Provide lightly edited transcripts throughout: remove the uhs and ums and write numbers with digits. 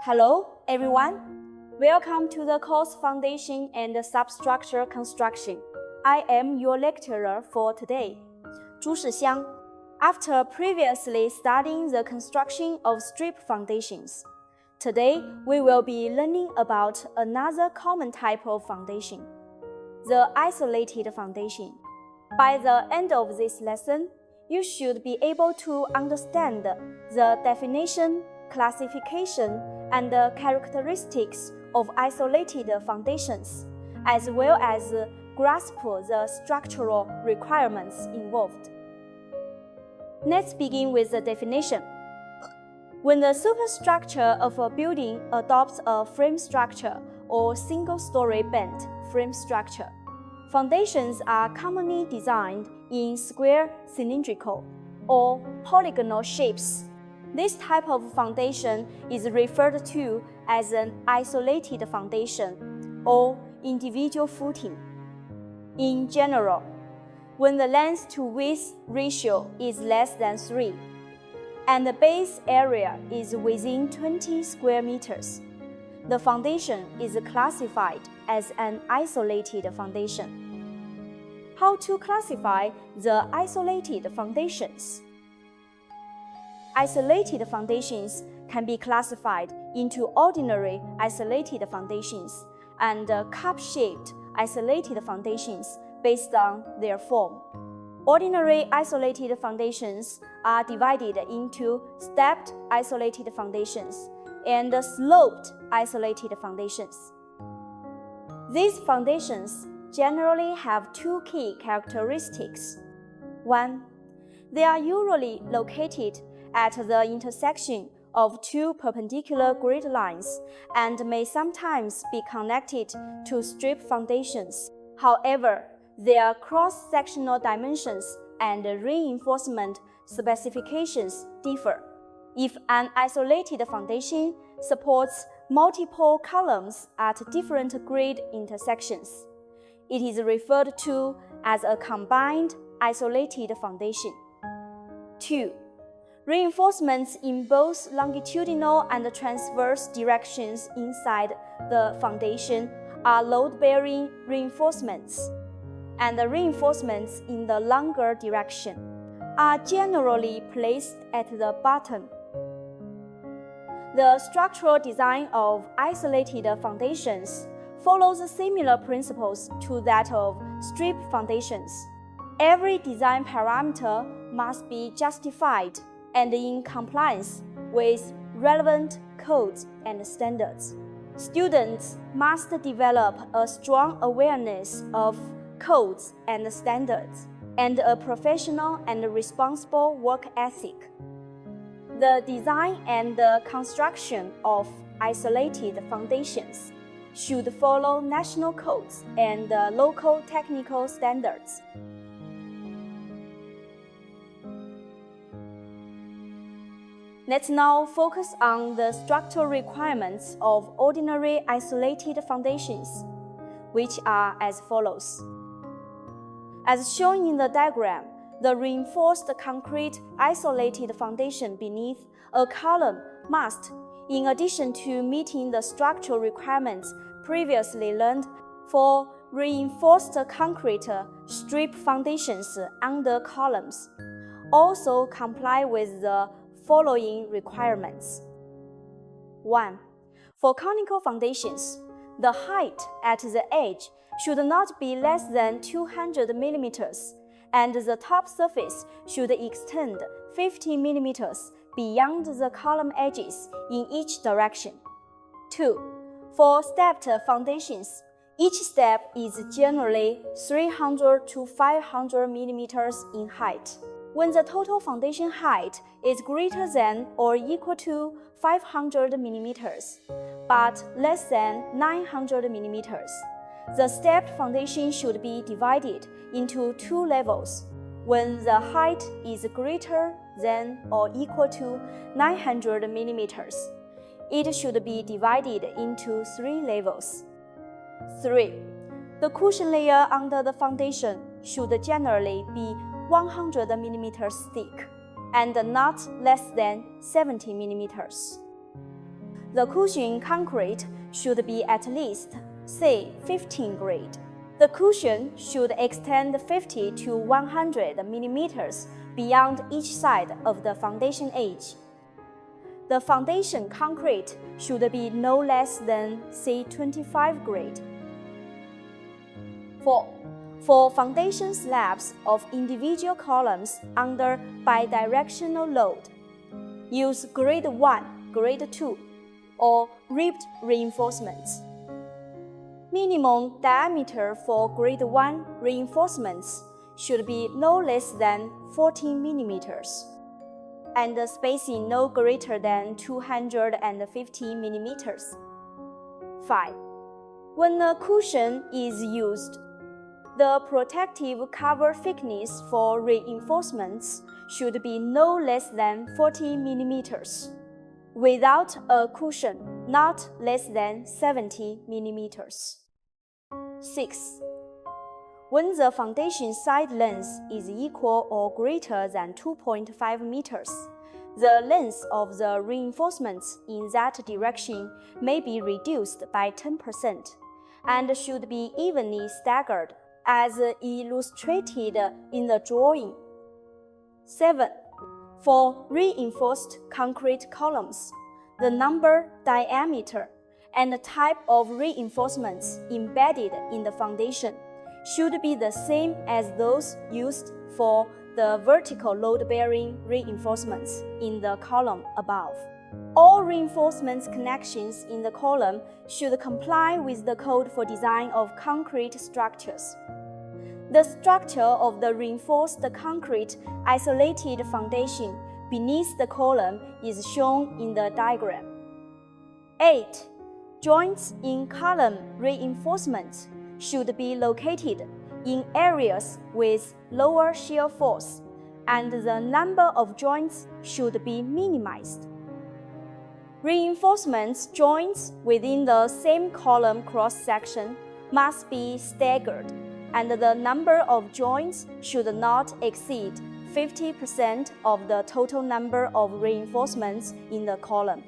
Hello, everyone. Welcome to the course Foundation and Substructure Construction. I am your lecturer for today, Zhu Shixiang. After previously studying the construction of strip foundations, today we will be learning about another common type of foundation, the isolated foundation. By the end of this lesson, you should be able to understand the definition, classification, and the characteristics of isolated foundations, as well as grasp the structural requirements involved. Let's begin with the definition. When the superstructure of a building adopts a frame structure or single-story bent frame structure, foundations are commonly designed in square, cylindrical, or polygonal shapes. This type of foundation is referred to as an isolated foundation or individual footing. In general, when the length to width ratio is less than 3 and the base area is within 20 square meters, the foundation is classified as an isolated foundation. How to classify the isolated foundations? Isolated foundations can be classified into ordinary isolated foundations and cup-shaped isolated foundations based on their form. Ordinary isolated foundations are divided into stepped isolated foundations and sloped isolated foundations. These foundations generally have two key characteristics. 1. They are usually located at the intersection of two perpendicular grid lines and may sometimes be connected to strip foundations. However, their cross-sectional dimensions and reinforcement specifications differ. If an isolated foundation supports multiple columns at different grid intersections, it is referred to as a combined isolated foundation. 2. Reinforcements in both longitudinal and transverse directions inside the foundation are load-bearing reinforcements, and the reinforcements in the longer direction are generally placed at the bottom. The structural design of isolated foundations follows similar principles to that of strip foundations. Every design parameter must be justified and in compliance with relevant codes and standards. Students must develop a strong awareness of codes and standards and a professional and responsible work ethic. The design and the construction of isolated foundations should follow national codes and local technical standards. Let's now focus on the structural requirements of ordinary isolated foundations, which are as follows. As shown in the diagram, the reinforced concrete isolated foundation beneath a column must, in addition to meeting the structural requirements previously learned for reinforced concrete strip foundations under columns, also comply with the following requirements. 1. For conical foundations, the height at the edge should not be less than 200 mm, and the top surface should extend 50 mm beyond the column edges in each direction. 2. For stepped foundations, each step is generally 300 to 500 mm in height. When the total foundation height is greater than or equal to 500 mm, but less than 900 mm, the stepped foundation should be divided into two levels. When the height is greater than or equal to 900 mm, it should be divided into three levels. 3. The cushion layer under the foundation should generally be 100 mm thick and not less than 70 mm. The cushion concrete should be at least, say, 15 grade. The cushion should extend 50 to 100 mm beyond each side of the foundation edge. The foundation concrete should be no less than, say, 25 grade. 4. For foundation slabs of individual columns under bidirectional load, use grade 1, grade 2, or ribbed reinforcements. Minimum diameter for grade 1 reinforcements should be no less than 14 mm, and the spacing no greater than 250 mm. 5. When a cushion is used, the protective cover thickness for reinforcements should be no less than 40 mm. Without a cushion, not less than 70 mm. 6. When the foundation side length is equal or greater than 2.5 meters, the length of the reinforcements in that direction may be reduced by 10% and should be evenly staggered as illustrated in the drawing. 7. For reinforced concrete columns, the number, diameter, and the type of reinforcements embedded in the foundation should be the same as those used for the vertical load-bearing reinforcements in the column above. All reinforcement connections in the column should comply with the Code for Design of Concrete Structures. The structure of the reinforced concrete isolated foundation beneath the column is shown in the diagram. 8. Joints in column reinforcements should be located in areas with lower shear force, and the number of joints should be minimized. Reinforcements joints within the same column cross-section must be staggered, and the number of joints should not exceed 50% of the total number of reinforcements in the column.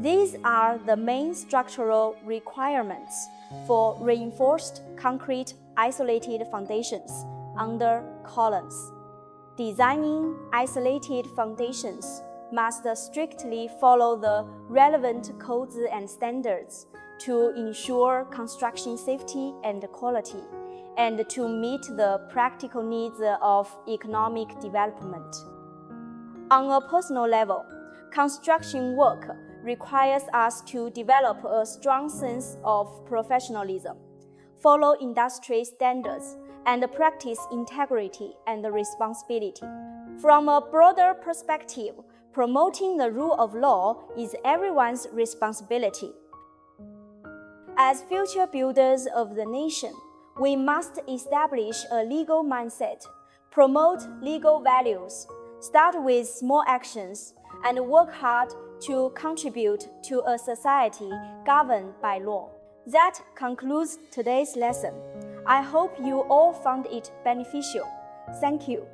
These are the main structural requirements for reinforced concrete isolated foundations under columns. Designing isolated foundations must strictly follow the relevant codes and standards to ensure construction safety and quality, and to meet the practical needs of economic development. On a personal level, construction work requires us to develop a strong sense of professionalism, follow industry standards, and practice integrity and responsibility. From a broader perspective, promoting the rule of law is everyone's responsibility. As future builders of the nation, we must establish a legal mindset, promote legal values, start with small actions, and work hard to contribute to a society governed by law. That concludes today's lesson. I hope you all found it beneficial. Thank you.